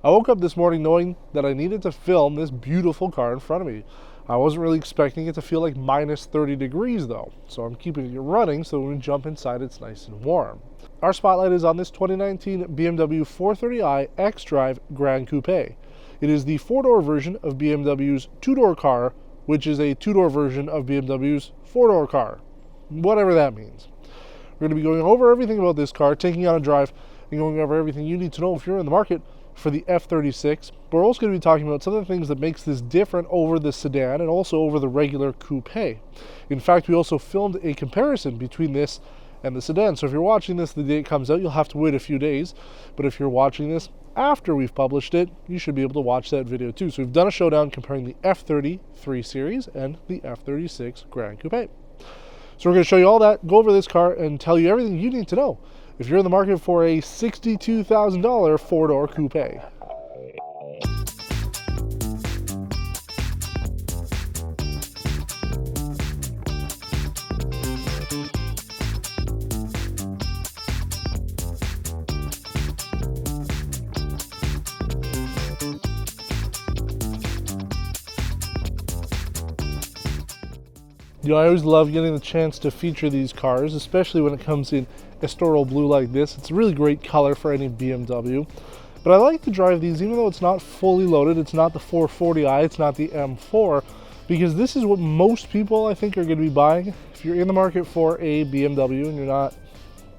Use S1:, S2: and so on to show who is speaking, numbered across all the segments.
S1: I woke up this morning knowing that I needed to film this beautiful car in front of me. I wasn't really expecting it to feel like minus 30 degrees though, so I'm keeping it running so when we jump inside it's nice and warm. Our spotlight is on this 2019 BMW 430i xDrive Gran Coupe. It is the four-door version of BMW's two-door car, which is a two-door version of BMW's four-door car, whatever that means. We're going to be going over everything about this car, taking it on a drive, and going over everything you need to know if you're in the market for the F36. But we're also going to be talking about some of the things that makes this different over the sedan and also over the regular coupe. In fact, we also filmed a comparison between this and the sedan. So if you're watching this the day it comes out, you'll have to wait a few days. But if you're watching this after we've published it, you should be able to watch that video too. So we've done a showdown comparing the F30 3 Series and the F36 Gran Coupe. So we're going to show you all that, go over this car, and tell you everything you need to know if you're in the market for a $62,000 four-door coupe. You know, I always love getting the chance to feature these cars, especially when it comes in Estoril Blue like this. It's a really great color for any BMW. But I like to drive these even though it's not fully loaded. It's not the 430i, it's not the M4, because this is what most people I think are going to be buying. If you're in the market for a BMW and you're not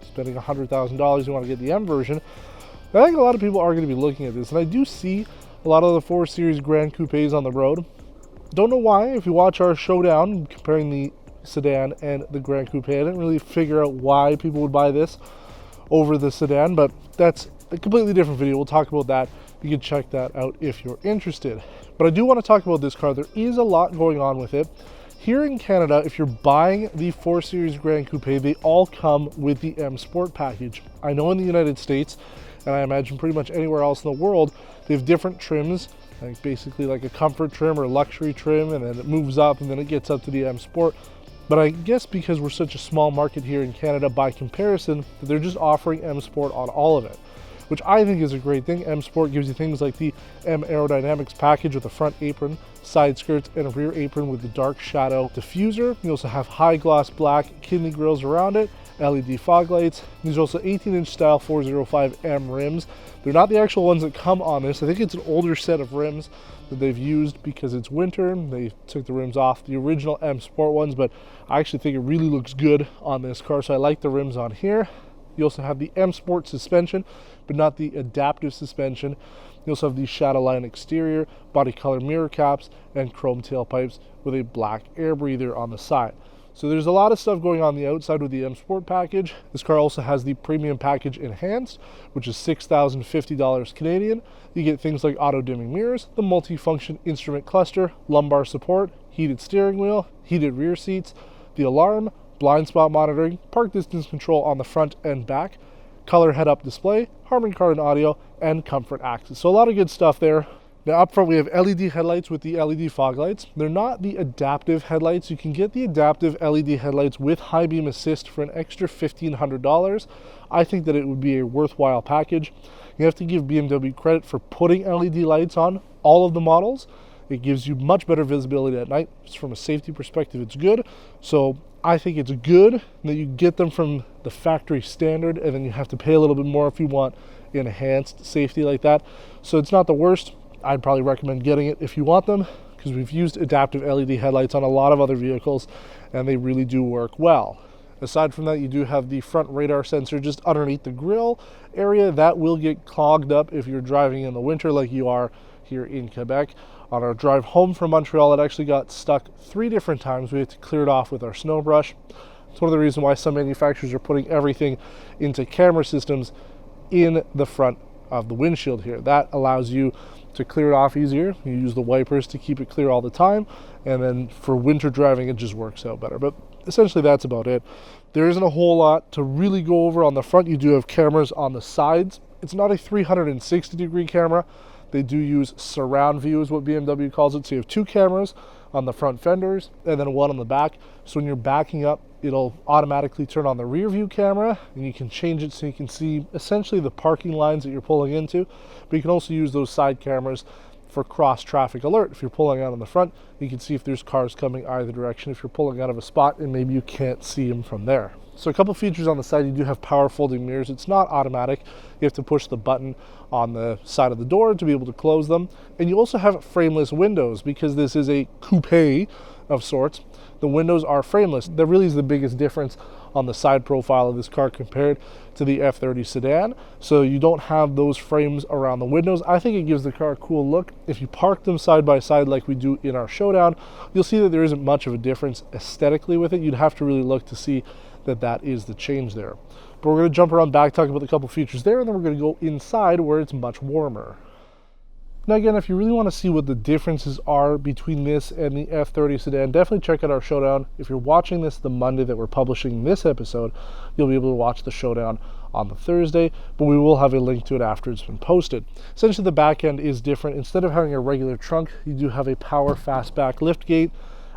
S1: spending $100,000, you want to get the M version, I think a lot of people are going to be looking at this. And I do see a lot of the 4 Series Gran Coupes on the road. Don't know why. If you watch our showdown comparing the sedan and the Gran Coupe, I didn't really figure out why people would buy this over the sedan, but that's a completely different video. We'll talk about that. You can check that out if you're interested. But I do want to talk about this car. There is a lot going on with it. Here in Canada, if you're buying the 4 Series Gran Coupe, they all come with the M Sport package. I know in the United States, and I imagine pretty much anywhere else in the world, they have different trims, like basically like a comfort trim or luxury trim, and then it moves up and then it gets up to the M Sport. But I guess because we're such a small market here in Canada by comparison, that they're just offering M Sport on all of it, which I think is a great thing. M Sport gives you things like the M Aerodynamics package with a front apron, side skirts, and a rear apron with the dark shadow diffuser. You also have high gloss black kidney grills around it, LED fog lights. These are also 18-inch style 405M rims. They're not the actual ones that come on this. I think it's an older set of rims that they've used because it's winter. They took the rims off the original M Sport ones, but I actually think it really looks good on this car, so I like the rims on here. You also have the M Sport suspension, but not the adaptive suspension. You also have the Shadowline exterior, body color mirror caps, and chrome tailpipes with a black air breather on the side. So there's a lot of stuff going on the outside with the M Sport package. This car also has the premium package enhanced, which is $6,050 Canadian. You get things like auto dimming mirrors, the multi-function instrument cluster, lumbar support, heated steering wheel, heated rear seats, the alarm, blind spot monitoring, park distance control on the front and back, color head-up display, Harman Kardon audio, and comfort access. So a lot of good stuff there. Now up front we have LED headlights with the LED fog lights. They're not the adaptive headlights. You can get the adaptive LED headlights with high beam assist for an extra $1,500. I think that it would be a worthwhile package. You have to give BMW credit for putting LED lights on all of the models. It gives you much better visibility at night. Just from a safety perspective, it's good. So I think it's good that you get them from the factory standard, and then you have to pay a little bit more if you want enhanced safety like that. So it's not the worst. I'd probably recommend getting it if you want them, because we've used adaptive LED headlights on a lot of other vehicles and they really do work well. Aside from that, you do have the front radar sensor just underneath the grille area. That will get clogged up if you're driving in the winter like you are here in Quebec. On our drive home from Montreal, it actually got stuck 3 different times. We had to clear it off with our snow brush. It's one of the reasons why some manufacturers are putting everything into camera systems in the front of the windshield here. That allows you to clear it off easier. You use the wipers to keep it clear all the time, and then for winter driving it just works out better. But essentially that's about it. There isn't a whole lot to really go over on the front. You do have cameras on the sides. It's not a 360-degree camera. They do use surround view is what BMW calls it. So you have 2 cameras on the front fenders and then 1 on the back. So when you're backing up it'll automatically turn on the rear view camera, and you can change it so you can see essentially the parking lines that you're pulling into, but you can also use those side cameras for cross traffic alert. If you're pulling out on the front, you can see if there's cars coming either direction if you're pulling out of a spot and maybe you can't see them from there. So a couple features on the side, you do have power folding mirrors. It's not automatic. You have to push the button on the side of the door to be able to close them. And you also have frameless windows because this is a coupe of sorts. The windows are frameless. That really is the biggest difference on the side profile of this car compared to the F30 sedan. So you don't have those frames around the windows. I think it gives the car a cool look. If you park them side by side like we do in our showdown, you'll see that there isn't much of a difference aesthetically with it. You'd have to really look to see that is the change there. But we're going to jump around back, talk about a couple features there, and then we're going to go inside where it's much warmer. Now again, if you really want to see what the differences are between this and the F30 sedan, definitely check out our showdown. If you're watching this the Monday that we're publishing this episode, you'll be able to watch the showdown on the Thursday, but we will have a link to it after it's been posted. Essentially, the back end is different. Instead of having a regular trunk, you do have a power fastback lift gate.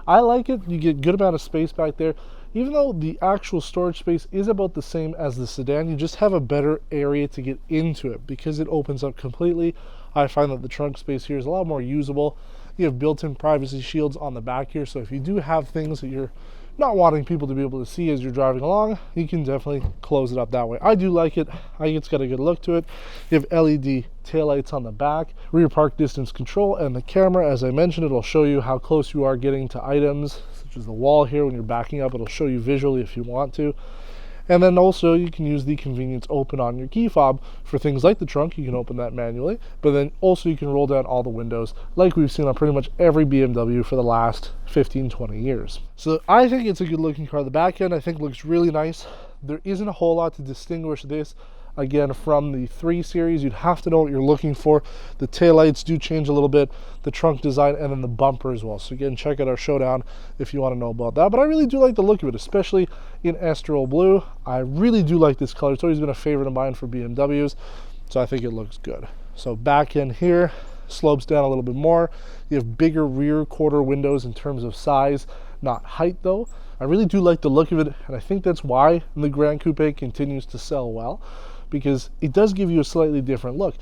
S1: I like it. You get a good amount of space back there. Even though the actual storage space is about the same as the sedan, you just have a better area to get into it because it opens up completely. I find that the trunk space here is a lot more usable. You have built-in privacy shields on the back here, so if you do have things that you're not wanting people to be able to see as you're driving along, you can definitely close it up that way. I do like it. I think it's got a good look to it. You have LED taillights on the back, rear park distance control, and the camera, as I mentioned, it'll show you how close you are getting to items, such as the wall here. When you're backing up, it'll show you visually if you want to. And then also you can use the convenience open on your key fob for things like the trunk. You can open that manually, but then also you can roll down all the windows like we've seen on pretty much every BMW for the last 15-20 years. So I think it's a good looking car. The back end I think looks really nice. There isn't a whole lot to distinguish this again from the 3 Series. You'd have to know what you're looking for. The taillights do change a little bit, the trunk design, and then the bumper as well. So again, check out our showdown if you want to know about that. But I really do like the look of it, especially in Estoril Blue. I really do like this color. It's always been a favorite of mine for BMWs, so I think it looks good. So back end here slopes down a little bit more. You have bigger rear quarter windows in terms of size, not height though. I really do like the look of it, and I think that's why the Gran Coupe continues to sell well, because it does give you a slightly different look.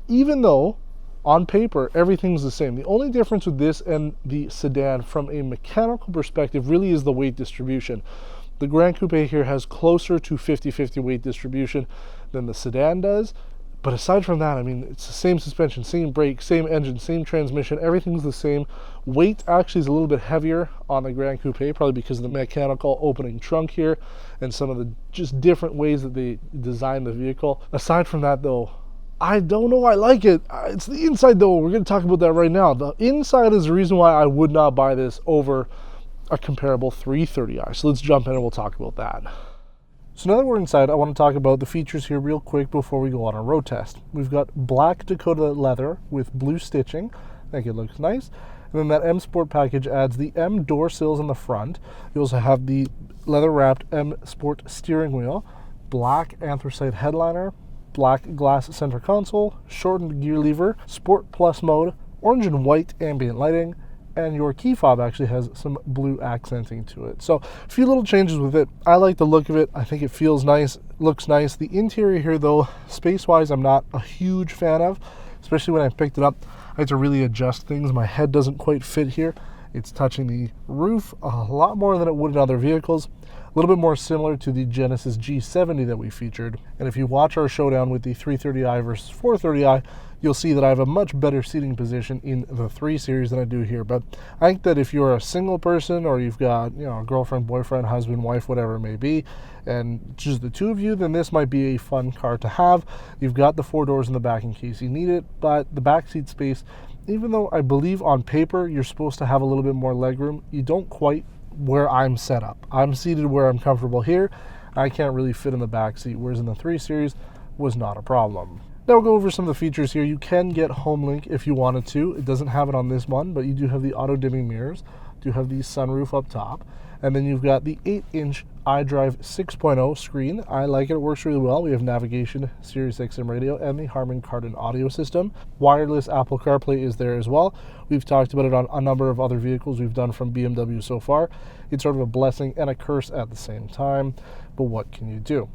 S1: Even though on paper everything's the same, the only difference with this and the sedan from a mechanical perspective really is the weight distribution. The Gran Coupe here has closer to 50-50 weight distribution than the sedan does. But aside from that, I mean, it's the same suspension, same brake, same engine, same transmission, everything's the same. Weight actually is a little bit heavier on the Gran Coupe, probably because of the mechanical opening trunk here and some of the just different ways that they design the vehicle. Aside from that though, I don't know, I like it. It's the inside though, we're gonna talk about that right now. The inside is the reason why I would not buy this over a comparable 330i. So let's jump in and we'll talk about that. So now that we're inside, I want to talk about the features here real quick before we go on our road test. We've got black Dakota leather with blue stitching. I think it looks nice. And then that M Sport package adds the M door sills in the front. You also have the leather wrapped M Sport steering wheel, black anthracite headliner, black glass center console, shortened gear lever, Sport Plus mode, orange and white ambient lighting, and your key fob actually has some blue accenting to it. So a few little changes with it. I like the look of it. I think it feels nice, looks nice. The interior here though, space-wise, I'm not a huge fan of, especially when I picked it up. I had to really adjust things. My head doesn't quite fit here. It's touching the roof a lot more than it would in other vehicles. A little bit more similar to the Genesis G70 that we featured. And if you watch our showdown with the 330i versus 430i, you'll see that I have a much better seating position in the 3 Series than I do here. But I think that if you're a single person or you've got, you know, a girlfriend, boyfriend, husband, wife, whatever it may be, and just the two of you, then this might be a fun car to have. You've got the 4 doors in the back in case you need it, but the back seat space, even though I believe on paper you're supposed to have a little bit more legroom, you don't quite where I'm set up. I'm seated where I'm comfortable here. I can't really fit in the back seat, whereas in the 3 Series was not a problem. Now we'll go over some of the features here. You can get HomeLink if you wanted to. It doesn't have it on this one, but you do have the auto dimming mirrors, do have the sunroof up top. And then you've got the 8-inch iDrive 6.0 screen. I like it. It works really well. We have navigation, Sirius XM radio, and the Harman Kardon audio system. Wireless Apple CarPlay is there as well. We've talked about it on a number of other vehicles we've done from BMW so far. It's sort of a blessing and a curse at the same time, but what can you do?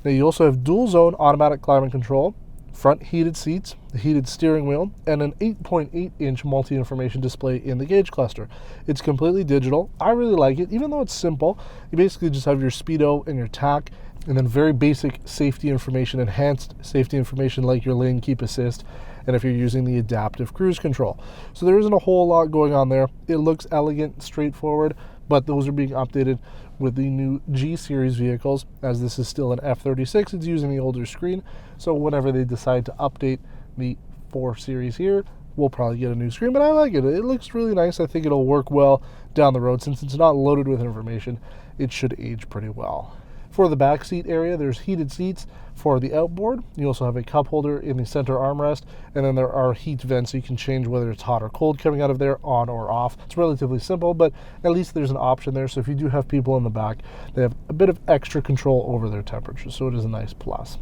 S1: Now you also have dual zone automatic climate control, front heated seats, the heated steering wheel, and an 8.8-inch multi-information display in the gauge cluster. It's completely digital. I really like it, even though it's simple. You basically just have your speedo and your tach, and then very basic safety information, enhanced safety information like your lane keep assist, and if you're using the adaptive cruise control. So there isn't a whole lot going on there. It looks elegant, straightforward, but those are being updated with the new G series vehicles. As this is still an F36, it's using the older screen, so whenever they decide to update the 4 series here, we'll probably get a new screen. But I like it. It looks really nice. I think it'll work well down the road. Since it's not loaded with information, it should age pretty well. For the back seat area, there's heated seats for the outboard. You also have a cup holder in the center armrest, and then there are heat vents so you can change whether it's hot or cold coming out of there, on or off. It's relatively simple, but at least there's an option there. So if you do have people in the back, they have a bit of extra control over their temperature, so it is a nice plus.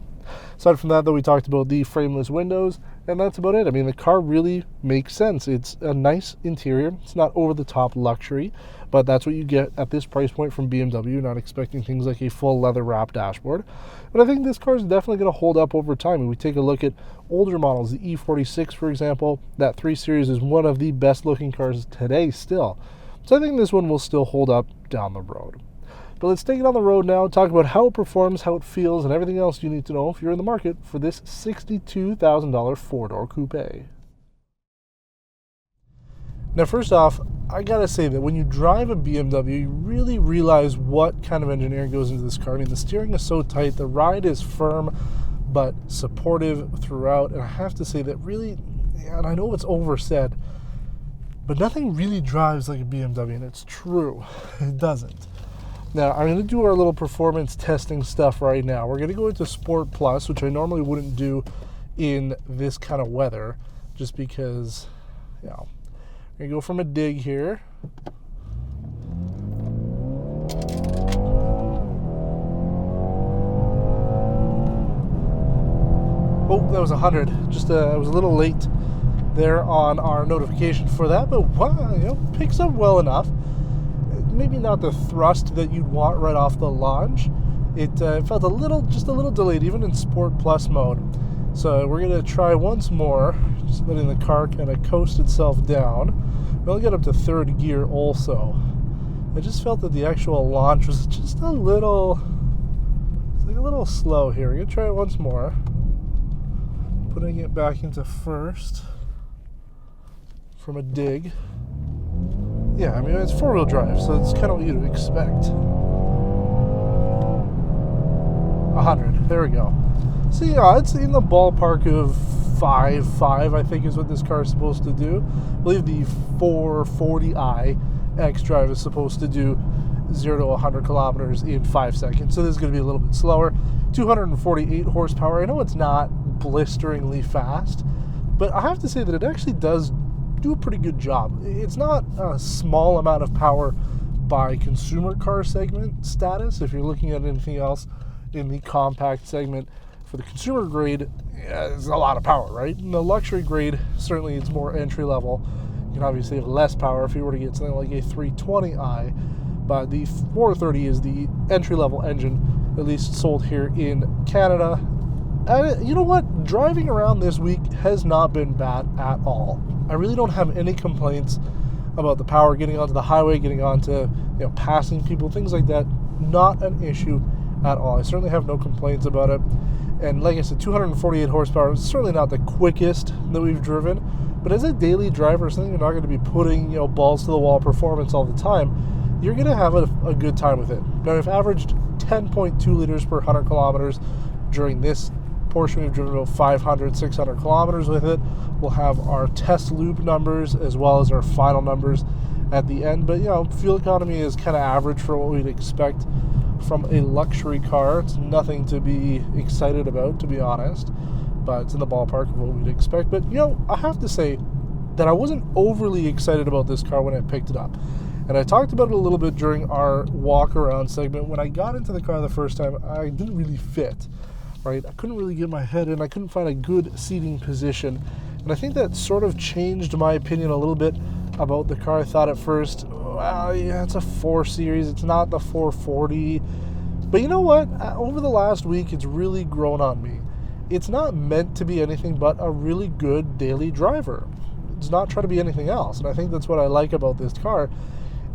S1: Aside from that, though, we talked about the frameless windows, and that's about it. I mean, the car really makes sense. It's a nice interior. It's not over-the-top luxury, but that's what you get at this price point from BMW. Not expecting things like a full leather-wrapped dashboard. But I think this car is definitely going to hold up over time. When we take a look at older models, the E46, for example, that 3 Series is one of the best-looking cars today still. So I think this one will still hold up down the road. But let's take it on the road now, talk about how it performs, how it feels, and everything else you need to know if you're in the market for this $62,000 four-door coupe. Now, first off, I gotta say that when you drive a BMW, you really realize what kind of engineering goes into this car. I mean, the steering is so tight, the ride is firm, but supportive throughout. And I have to say that really, and I know it's oversaid, but nothing really drives like a BMW, and it's true. It doesn't. Now, I'm going to do our little performance testing stuff right now. We're going to go into Sport Plus, which I normally wouldn't do in this kind of weather, just because, you know, I'm going to go from a dig here. Oh, that was 100. Just I was a little late there on our notification for that, but wow, you know, picks up well enough. Maybe not the thrust that you'd want right off the launch. It felt just a little delayed, even in Sport Plus mode. So we're going to try once more, just letting the car kind of coast itself down. We only got up to 3rd gear also. I just felt that the actual launch was just a little slow here. We're going to try it once more. Putting it back into 1st from a dig. Yeah, I mean, it's 4-wheel drive, so it's kind of what you'd expect. 100, there we go. So yeah, it's in the ballpark of 5.5, I think is what this car is supposed to do. I believe the 430i xDrive is supposed to do 0 to 100 kilometers in 5 seconds, so this is going to be a little bit slower. 248 horsepower. I know it's not blisteringly fast, but I have to say that it actually does do a pretty good job. It's not a small amount of power by consumer car segment status. If you're looking at anything else in the compact segment, for the consumer grade, yeah, it's a lot of power, right? In the luxury grade, certainly it's more entry level. You can obviously have less power if you were to get something like a 320i, but the 430 is the entry level engine, at least sold here in Canada. And you know what? Driving around this week has not been bad at all. I really don't have any complaints about the power getting onto the highway, getting onto, passing people, things like that. Not an issue at all. I certainly have no complaints about it. And like I said, 248 horsepower is certainly not the quickest that we've driven, but as a daily driver, something you're not going to be putting, balls to the wall performance all the time, you're going to have a good time with it. Now, we've averaged 10.2 liters per 100 kilometers during this portion. We've driven about 500, 600 kilometers with it. We'll have our test loop numbers as well as our final numbers at the end. But, fuel economy is kind of average for what we'd expect from a luxury car. It's nothing to be excited about, to be honest, but it's in the ballpark of what we'd expect. But, I have to say that I wasn't overly excited about this car when I picked it up. And I talked about it a little bit during our walk around segment. When I got into the car the first time, I didn't really fit, right? I couldn't really get my head in. I couldn't find a good seating position. And I think that sort of changed my opinion a little bit about the car. I thought at first, well, yeah, it's a 4 Series. It's not the 440. But you know what? Over the last week, it's really grown on me. It's not meant to be anything but a really good daily driver. It's not trying to be anything else. And I think that's what I like about this car,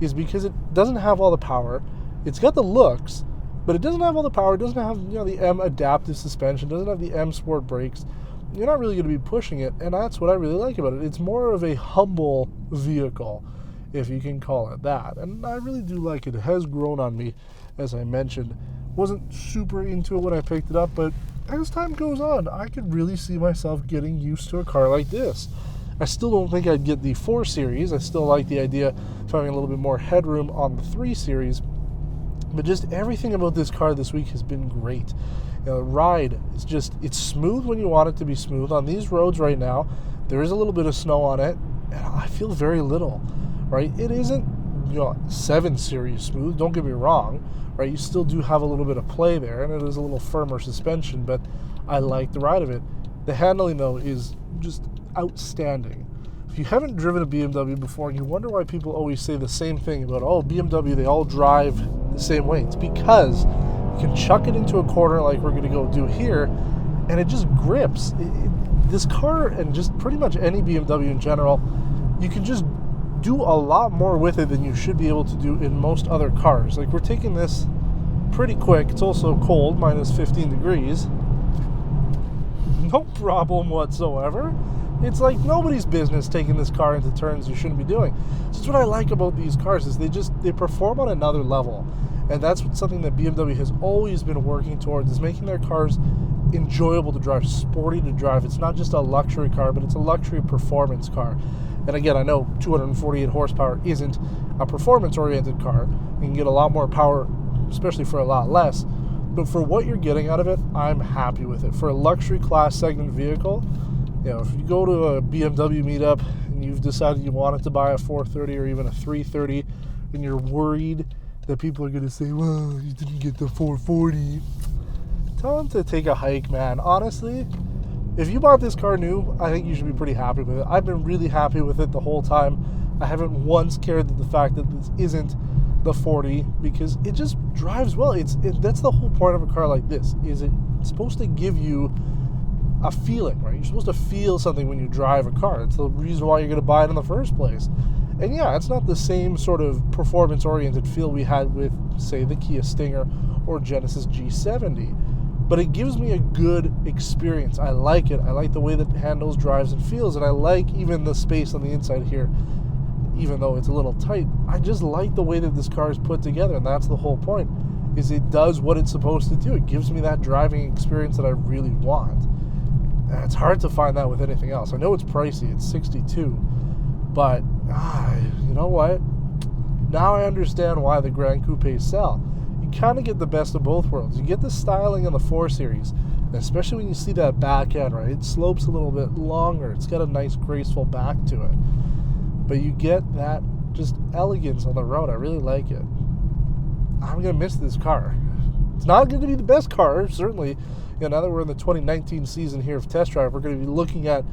S1: is because it doesn't have all the power. It's got the looks, but it doesn't have all the power. It doesn't have, you know, the M adaptive suspension. It doesn't have the M Sport brakes. You're not really going to be pushing it, and that's what I really like about it. It's more of a humble vehicle, if you can call it that. And I really do like it. It has grown on me, as I mentioned. Wasn't super into it when I picked it up, but as time goes on, I could really see myself getting used to a car like this. I still don't think I'd get the 4 Series. I still like the idea of having a little bit more headroom on the 3 Series. But just everything about this car this week has been great. You know, the ride, it's smooth when you want it to be smooth. On these roads right now, there is a little bit of snow on it, and I feel very little, right? It isn't, 7 Series smooth, don't get me wrong, right? You still do have a little bit of play there, and it is a little firmer suspension, but I like the ride of it. The handling, though, is just outstanding. If you haven't driven a BMW before and you wonder why people always say the same thing about, oh, BMW, they all drive the same way, it's because you can chuck it into a corner like we're going to go do here, and it just grips. This car, and just pretty much any BMW in general, you can just do a lot more with it than you should be able to do in most other cars. Like, we're taking this pretty quick. It's also cold, minus 15 degrees. No problem whatsoever. It's like nobody's business taking this car into turns you shouldn't be doing. So that's what I like about these cars, is they perform on another level. And that's something that BMW has always been working towards, is making their cars enjoyable to drive, sporty to drive. It's not just a luxury car, but it's a luxury performance car. And again, I know 248 horsepower isn't a performance-oriented car. You can get a lot more power, especially for a lot less. But for what you're getting out of it, I'm happy with it. For a luxury class segment vehicle, if you go to a BMW meetup and you've decided you wanted to buy a 430 or even a 330, and you're worried that people are going to say, well, you didn't get the 440, tell them to take a hike, man. Honestly, if you bought this car new, I think you should be pretty happy with it. I've been really happy with it the whole time. I haven't once cared at the fact that this isn't the 40, because it just drives well. That's the whole point of a car like this, is it's supposed to give you a feeling, right? You're supposed to feel something when you drive a car. It's the reason why you're going to buy it in the first place. And yeah, it's not the same sort of performance-oriented feel we had with, say, the Kia Stinger or Genesis G70. But it gives me a good experience. I like it. I like the way that it handles, drives, and feels. And I like even the space on the inside here, even though it's a little tight. I just like the way that this car is put together. And that's the whole point, is it does what it's supposed to do. It gives me that driving experience that I really want. And it's hard to find that with anything else. I know it's pricey. It's $62. But, you know what? Now I understand why the Gran Coupés sell. You kind of get the best of both worlds. You get the styling in the 4 Series, especially when you see that back end, right? It slopes a little bit longer. It's got a nice, graceful back to it. But you get that just elegance on the road. I really like it. I'm going to miss this car. It's not going to be the best car, certainly. Now that we're in the 2019 season here of Test Drive, we're going to be looking at,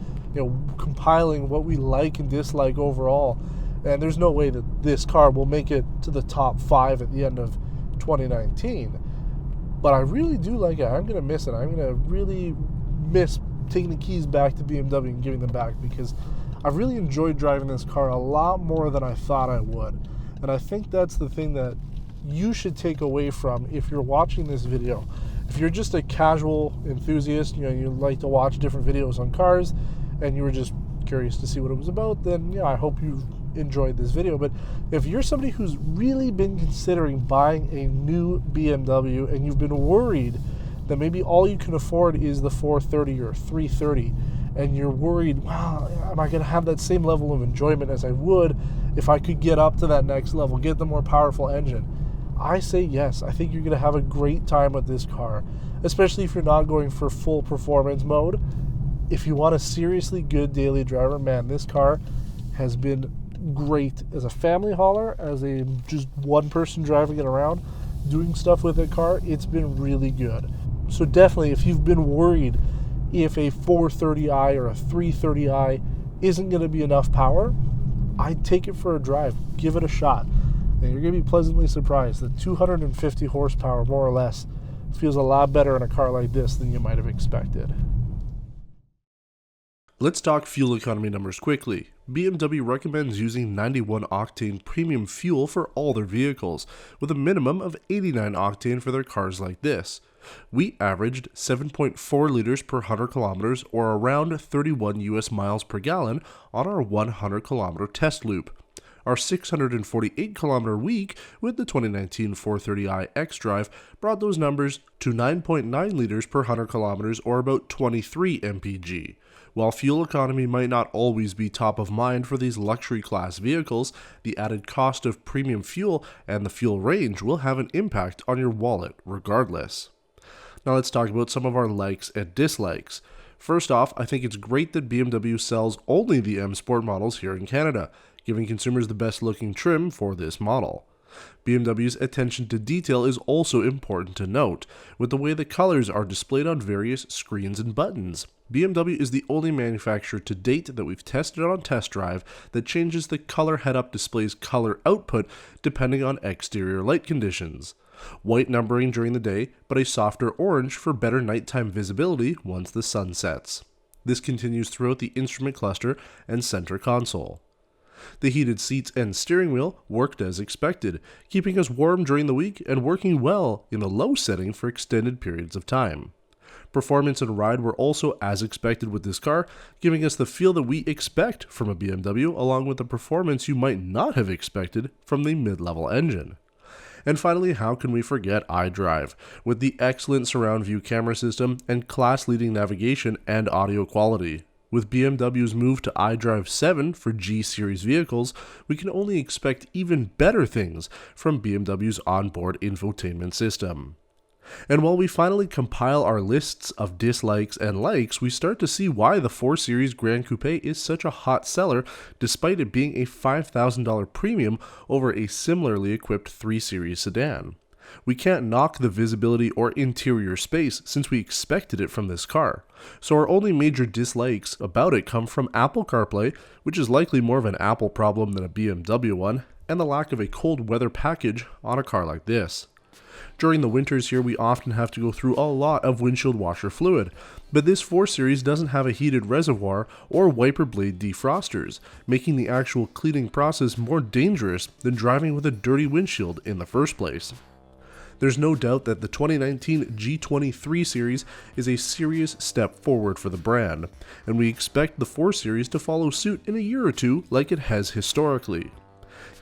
S1: compiling what we like and dislike overall. And there's no way that this car will make it to the top 5 at the end of 2019. But I really do like it. I'm going to miss it. I'm going to really miss taking the keys back to BMW and giving them back, because I've really enjoyed driving this car a lot more than I thought I would. And I think that's the thing that you should take away from if you're watching this video. If you're just a casual enthusiast, you like to watch different videos on cars, and you were just curious to see what it was about, then I hope you enjoyed this video. But if you're somebody who's really been considering buying a new BMW, and you've been worried that maybe all you can afford is the 430 or 330, and you're worried, wow, am I going to have that same level of enjoyment as I would if I could get up to that next level, get the more powerful engine? I say yes. I think you're going to have a great time with this car, especially if you're not going for full performance mode. If you want a seriously good daily driver, man, this car has been great as a family hauler, as a just one person driving it around, doing stuff with a car. It's been really good. So definitely, if you've been worried if a 430i or a 330i isn't going to be enough power, I'd take it for a drive. Give it a shot. And you're going to be pleasantly surprised that 250 horsepower, more or less, feels a lot better in a car like this than you might have expected.
S2: Let's talk fuel economy numbers quickly. BMW recommends using 91 octane premium fuel for all their vehicles, with a minimum of 89 octane for their cars like this. We averaged 7.4 liters per 100 kilometers, or around 31 US miles per gallon, on our 100 kilometer test loop. Our 648 kilometer week with the 2019 430i xDrive brought those numbers to 9.9 liters per 100 kilometers, or about 23 mpg. While fuel economy might not always be top of mind for these luxury class vehicles, the added cost of premium fuel and the fuel range will have an impact on your wallet regardless. Now let's talk about some of our likes and dislikes. First off, I think it's great that BMW sells only the M Sport models here in Canada, giving consumers the best looking trim for this model. BMW's attention to detail is also important to note, with the way the colors are displayed on various screens and buttons. BMW is the only manufacturer to date that we've tested on test drive that changes the color head-up display's color output depending on exterior light conditions. White numbering during the day, but a softer orange for better nighttime visibility once the sun sets. This continues throughout the instrument cluster and center console. The heated seats and steering wheel worked as expected, keeping us warm during the week and working well in a low setting for extended periods of time. Performance and ride were also as expected with this car, giving us the feel that we expect from a BMW, along with the performance you might not have expected from the mid-level engine. And finally, how can we forget iDrive, with the excellent surround view camera system and class-leading navigation and audio quality. With BMW's move to iDrive 7 for G-Series vehicles, we can only expect even better things from BMW's onboard infotainment system. And while we finally compile our lists of dislikes and likes, we start to see why the 4 Series Gran Coupe is such a hot seller, despite it being a $5,000 premium over a similarly equipped 3 Series sedan. We can't knock the visibility or interior space since we expected it from this car, so our only major dislikes about it come from Apple CarPlay, which is likely more of an Apple problem than a BMW one, and the lack of a cold weather package on a car like this. During the winters here, we often have to go through a lot of windshield washer fluid, but this 4 Series doesn't have a heated reservoir or wiper blade defrosters, making the actual cleaning process more dangerous than driving with a dirty windshield in the first place. There's no doubt that the 2019 G23 Series is a serious step forward for the brand, and we expect the 4 Series to follow suit in a year or two like it has historically.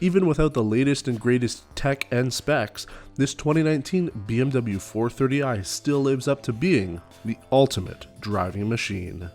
S2: Even without the latest and greatest tech and specs, this 2019 BMW 430i still lives up to being the ultimate driving machine.